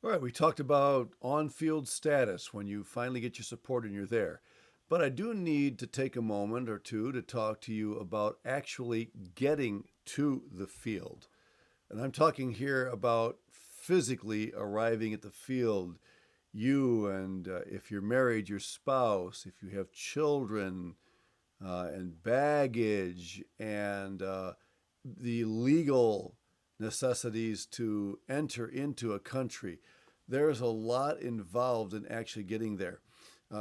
All right, we talked about on field status when you finally get your support and you're there. But I do need to take a moment or two to talk to you about actually getting to the field. And I'm talking here about physically arriving at the field. You and if you're married, your spouse, if you have children and baggage and the legal necessities to enter into a country. There's a lot involved in actually getting there.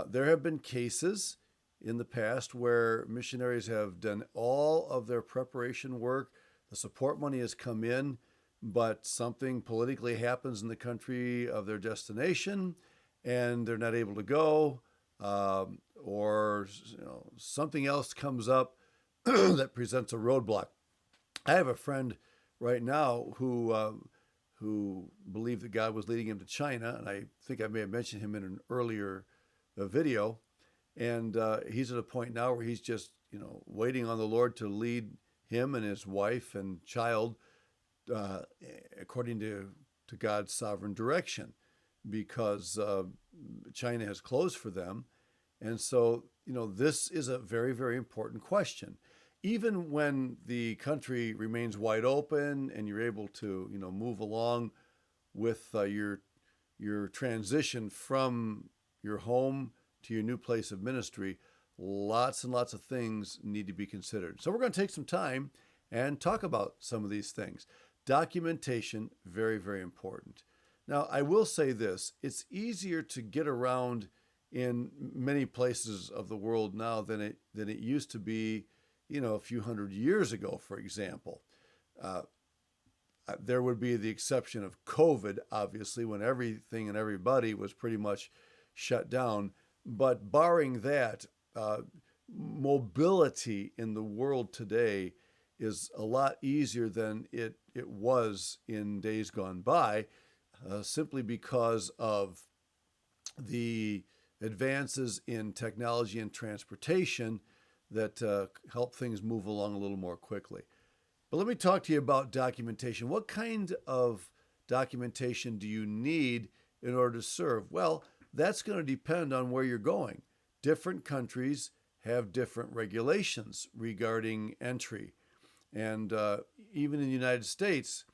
There have been cases in the past where missionaries have done all of their preparation work. The support money has come in, but something politically happens in the country of their destination, and they're not able to go, or something else comes up that presents a roadblock. I have a friend right now who believed that God was leading him to China, and I think I may have mentioned him in an earlier video. And he's at a point now where he's just waiting on the Lord to lead him and his wife and child uh, according to God's sovereign direction, because China has closed for them, and so this is a very very important question. Even when the country remains wide open and you're able to move along with your transition from your home to your new place of ministry, lots and lots of things need to be considered. So we're going to take some time and talk about some of these things. Documentation, very, very important. Now, I will say this, it's easier to get around in many places of the world now than it used to be, a few hundred years ago, for example. Uh, there would be the exception of COVID, obviously, when everything and everybody was pretty much shut down. But barring that, mobility in the world today is a lot easier than it was in days gone by, simply because of the advances in technology and transportation that help things move along a little more quickly. But let me talk to you about documentation. What kind of documentation do you need in order to serve? Well, that's going to depend on where you're going. Different countries have different regulations regarding entry. And even in the United States,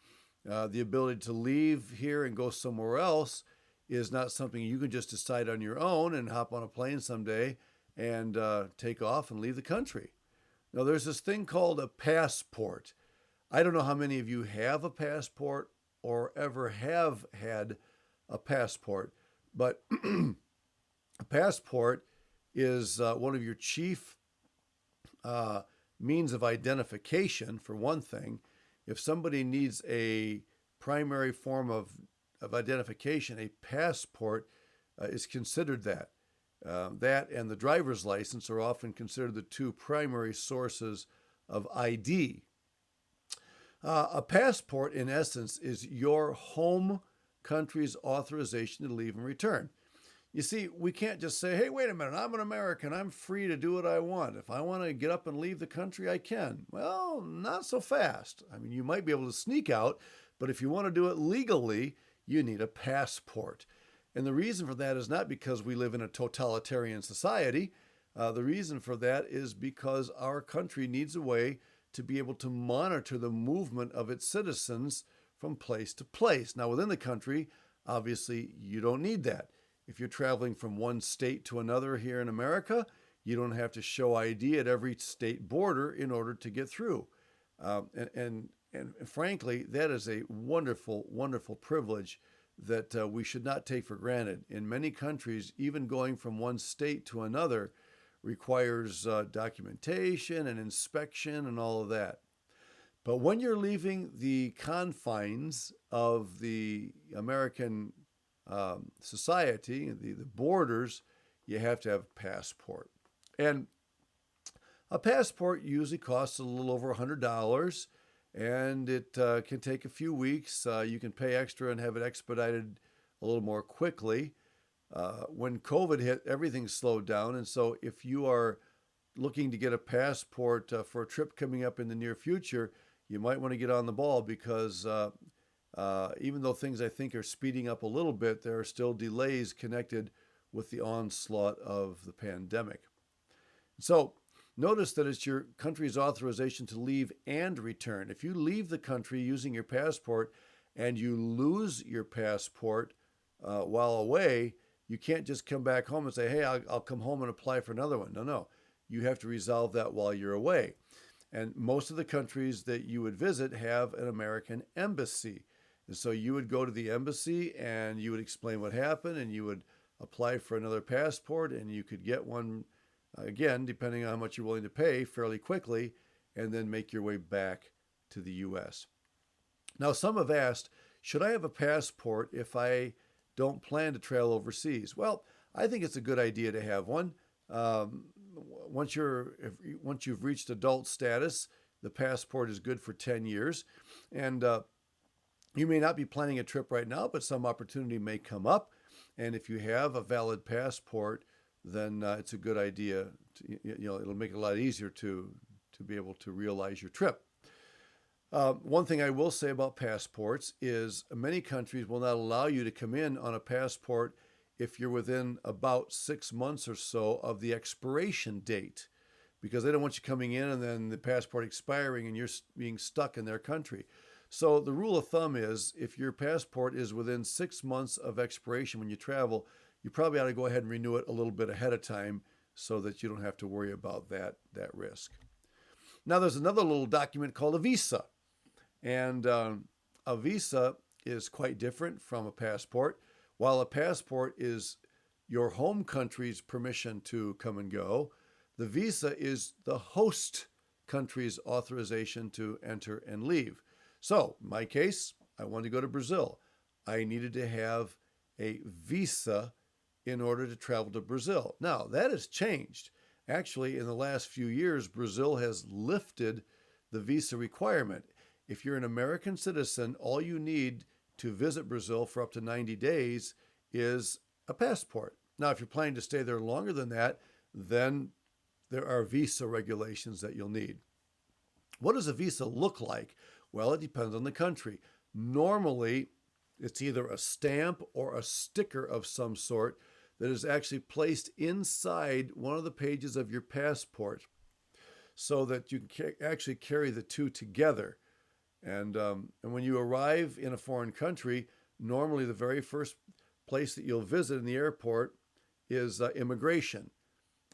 the ability to leave here and go somewhere else is not something you can just decide on your own and hop on a plane someday and take off and leave the country. Now, there's this thing called a passport. I don't know how many of you have a passport or ever have had a passport, but a passport is one of your chief uh, means of identification, for one thing. If somebody needs a primary form of identification, a passport is considered that. That and the driver's license are often considered the two primary sources of ID. A passport, in essence, is your home country's authorization to leave and return. You see, we can't just say, hey, wait a minute, I'm an American. I'm free to do what I want. If I want to get up and leave the country, I can. Well, not so fast. I mean, you might be able to sneak out, but if you want to do it legally, you need a passport. And the reason for that is not because we live in a totalitarian society. The reason for that is because our country needs a way to be able to monitor the movement of its citizens from place to place. Now, within the country, obviously, you don't need that. If you're traveling from one state to another here in America, you don't have to show ID at every state border in order to get through. And frankly, that is a wonderful, wonderful privilege that we should not take for granted. In many countries, even going from one state to another requires documentation and inspection and all of that. But when you're leaving the confines of the American society, the borders, you have to have a passport. And a passport usually costs a little over $100, and it can take a few weeks. You can pay extra and have it expedited a little more quickly. When COVID hit, everything slowed down, and so if you are looking to get a passport for a trip coming up in the near future, you might want to get on the ball because Even though things I think are speeding up a little bit, there are still delays connected with the onslaught of the pandemic. So notice that it's your country's authorization to leave and return. If you leave the country using your passport and you lose your passport while away, you can't just come back home and say, hey, I'll come home and apply for another one. No. You have to resolve that while you're away. And most of the countries that you would visit have an American embassy. And so you would go to the embassy and you would explain what happened and you would apply for another passport and you could get one, again, depending on how much you're willing to pay, fairly quickly, and then make your way back to the U.S. Now, some have asked, should I have a passport if I don't plan to travel overseas? Well, I think it's a good idea to have one. Once you've reached adult status, the passport is good for 10 years. And you may not be planning a trip right now, but some opportunity may come up. And if you have a valid passport, then it's a good idea. It'll make it a lot easier to be able to realize your trip. One thing I will say about passports is many countries will not allow you to come in on a passport if you're within about 6 months or so of the expiration date, because they don't want you coming in and then the passport expiring and you're being stuck in their country. So the rule of thumb is if your passport is within 6 months of expiration when you travel, you probably ought to go ahead and renew it a little bit ahead of time so that you don't have to worry about that risk. Now there's another little document called a visa. And a visa is quite different from a passport. While a passport is your home country's permission to come and go, the visa is the host country's authorization to enter and leave. So, in my case, I wanted to go to Brazil. I needed to have a visa in order to travel to Brazil. Now, that has changed. Actually, in the last few years, Brazil has lifted the visa requirement. If you're an American citizen, all you need to visit Brazil for up to 90 days is a passport. Now, if you're planning to stay there longer than that, then there are visa regulations that you'll need. What does a visa look like? Well, it depends on the country. Normally, it's either a stamp or a sticker of some sort that is actually placed inside one of the pages of your passport so that you can actually carry the two together. And when you arrive in a foreign country, normally the very first place that you'll visit in the airport is immigration.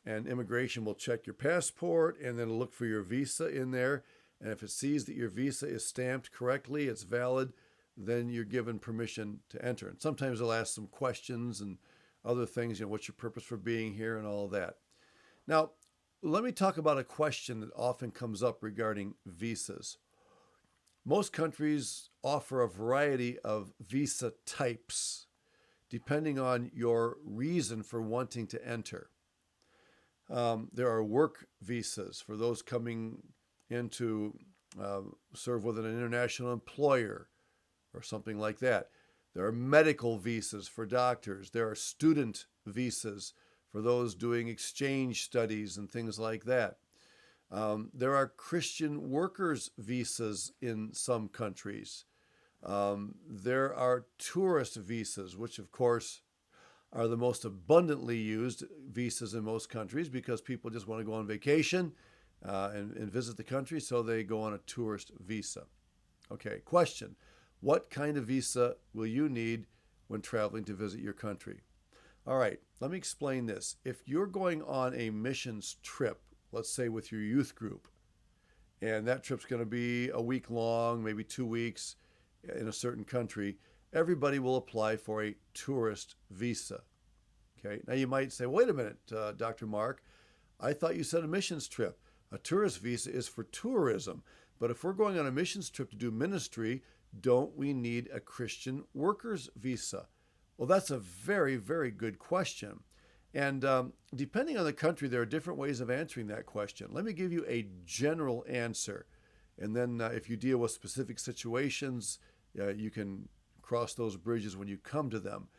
And immigration will check your passport and then look for your visa in there. And if it sees that your visa is stamped correctly, it's valid, then you're given permission to enter. And sometimes they'll ask some questions and other things, what's your purpose for being here and all of that. Now, let me talk about a question that often comes up regarding visas. Most countries offer a variety of visa types depending on your reason for wanting to enter. There are work visas for those coming in to serve with an international employer or something like that. There are medical visas for doctors. There are student visas for those doing exchange studies and things like that. There are Christian workers visas in some countries. There are tourist visas, which of course are the most abundantly used visas in most countries because people just want to go on vacation and visit the country, so they go on a tourist visa. Okay, question. What kind of visa will you need when traveling to visit your country? All right, let me explain this. If you're going on a missions trip, let's say with your youth group, and that trip's going to be a week long, maybe 2 weeks in a certain country, everybody will apply for a tourist visa. Okay, now you might say, wait a minute, Dr. Mark, I thought you said a missions trip. A tourist visa is for tourism, but if we're going on a missions trip to do ministry, don't we need a Christian workers visa? Well, that's a very, very good question. And depending on the country, there are different ways of answering that question. Let me give you a general answer. And then if you deal with specific situations, you can cross those bridges when you come to them.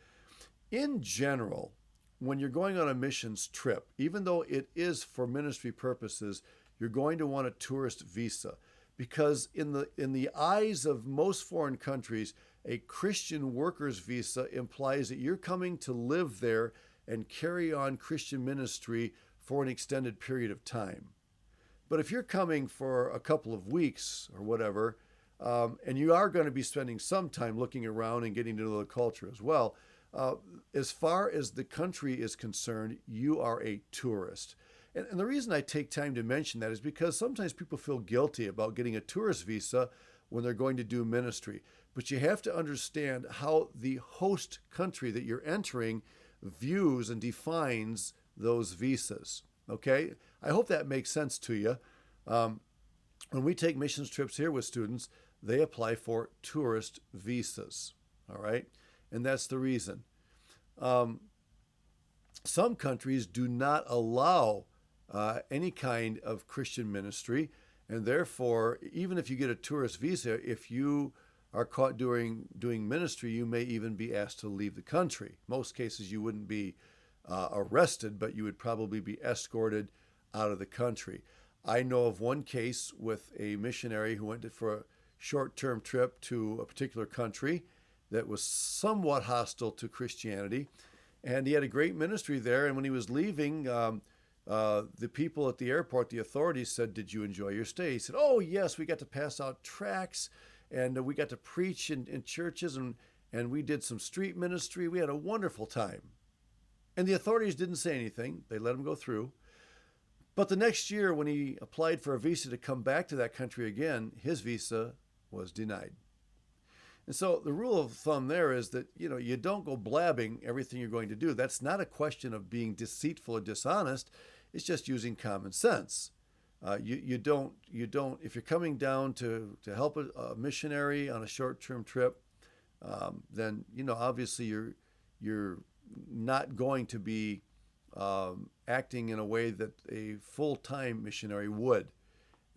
In general, when you're going on a missions trip, even though it is for ministry purposes, you're going to want a tourist visa because in the eyes of most foreign countries, a Christian workers visa implies that you're coming to live there and carry on Christian ministry for an extended period of time. But if you're coming for a couple of weeks or whatever, and you are going to be spending some time looking around and getting to know the culture as well, as far as the country is concerned, you are a tourist. And the reason I take time to mention that is because sometimes people feel guilty about getting a tourist visa when they're going to do ministry. But you have to understand how the host country that you're entering views and defines those visas. Okay? I hope that makes sense to you. When we take missions trips here with students, they apply for tourist visas. All right? And that's the reason. Some countries do not allow any kind of Christian ministry, and therefore, even if you get a tourist visa, if you are caught doing ministry, you may even be asked to leave the country. Most cases, you wouldn't be arrested, but you would probably be escorted out of the country. I know of one case with a missionary who went for a short-term trip to a particular country that was somewhat hostile to Christianity, and he had a great ministry there. And when he was leaving, the people at the airport, the authorities said, "Did you enjoy your stay?" He said, "Oh yes, we got to pass out tracts, and we got to preach in churches, and we did some street ministry. We had a wonderful time." And the authorities didn't say anything. They let him go through. But the next year, when he applied for a visa to come back to that country again, his visa was denied. And so the rule of thumb there is that, you don't go blabbing everything you're going to do. That's not a question of being deceitful or dishonest. It's just using common sense. You don't, if you're coming down to help a missionary on a short-term trip, then, obviously you're not going to be acting in a way that a full-time missionary would.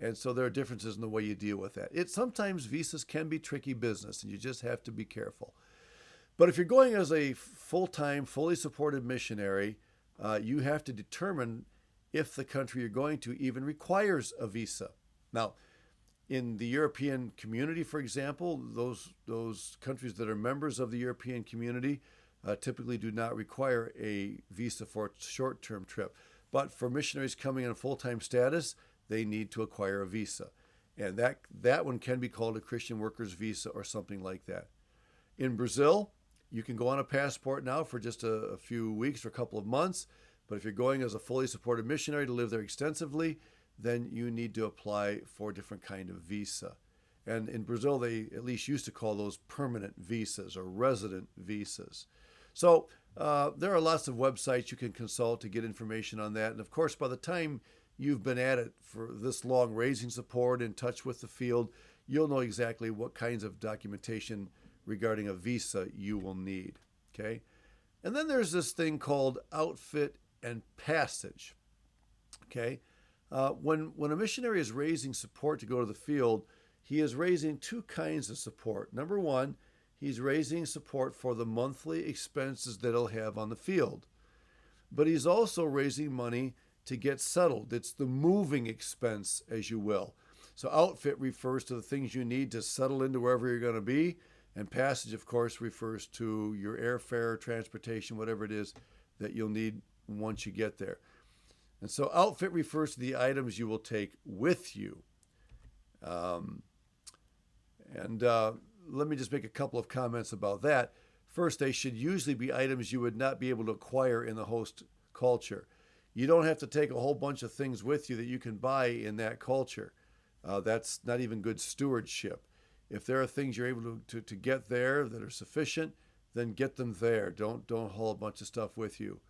And so there are differences in the way you deal with that. Sometimes visas can be tricky business, and you just have to be careful. But if you're going as a full-time, fully supported missionary, you have to determine if the country you're going to even requires a visa. Now, in the European community, for example, those countries that are members of the European community typically do not require a visa for a short-term trip. But for missionaries coming in a full-time status, they need to acquire a visa. And that one can be called a Christian workers visa or something like that. In Brazil, you can go on a passport now for just a few weeks or a couple of months. But if you're going as a fully supported missionary to live there extensively, then you need to apply for a different kind of visa. And in Brazil, they at least used to call those permanent visas or resident visas. So there are lots of websites you can consult to get information on that. And of course, by the time you've been at it for this long, raising support, in touch with the field, you'll know exactly what kinds of documentation regarding a visa you will need. Okay? And then there's this thing called outfit and passage. Okay? When a missionary is raising support to go to the field, he is raising two kinds of support. Number one, he's raising support for the monthly expenses that he'll have on the field. But he's also raising money to get settled. It's the moving expense, as you will. So outfit refers to the things you need to settle into wherever you're going to be. And passage, of course, refers to your airfare, transportation, whatever it is that you'll need once you get there. And so outfit refers to the items you will take with you. Let me just make a couple of comments about that. First, they should usually be items you would not be able to acquire in the host culture. You don't have to take a whole bunch of things with you that you can buy in that culture. That's not even good stewardship. If there are things you're able to get there that are sufficient, then get them there. Don't haul a bunch of stuff with you.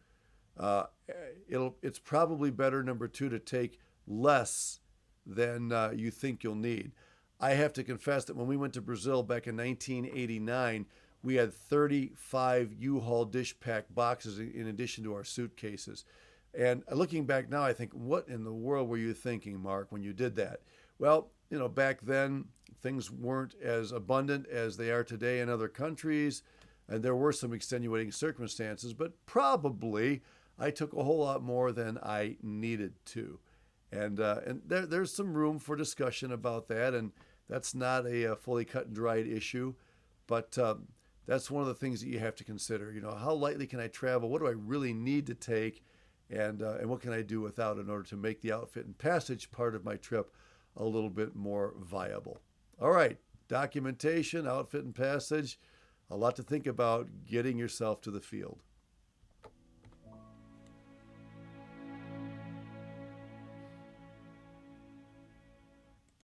It's probably better, number two, to take less than you think you'll need. I have to confess that when we went to Brazil back in 1989, we had 35 U-Haul dish pack boxes in addition to our suitcases. And looking back now, I think, what in the world were you thinking, Mark, when you did that? Well, back then, things weren't as abundant as they are today in other countries, and there were some extenuating circumstances, but probably I took a whole lot more than I needed to. And there's some room for discussion about that, and that's not a fully cut and dried issue, but that's one of the things that you have to consider. You know, how lightly can I travel? What do I really need to take, and what can I do without in order to make the outfit and passage part of my trip a little bit more viable. All right, documentation, outfit and passage, a lot to think about getting yourself to the field.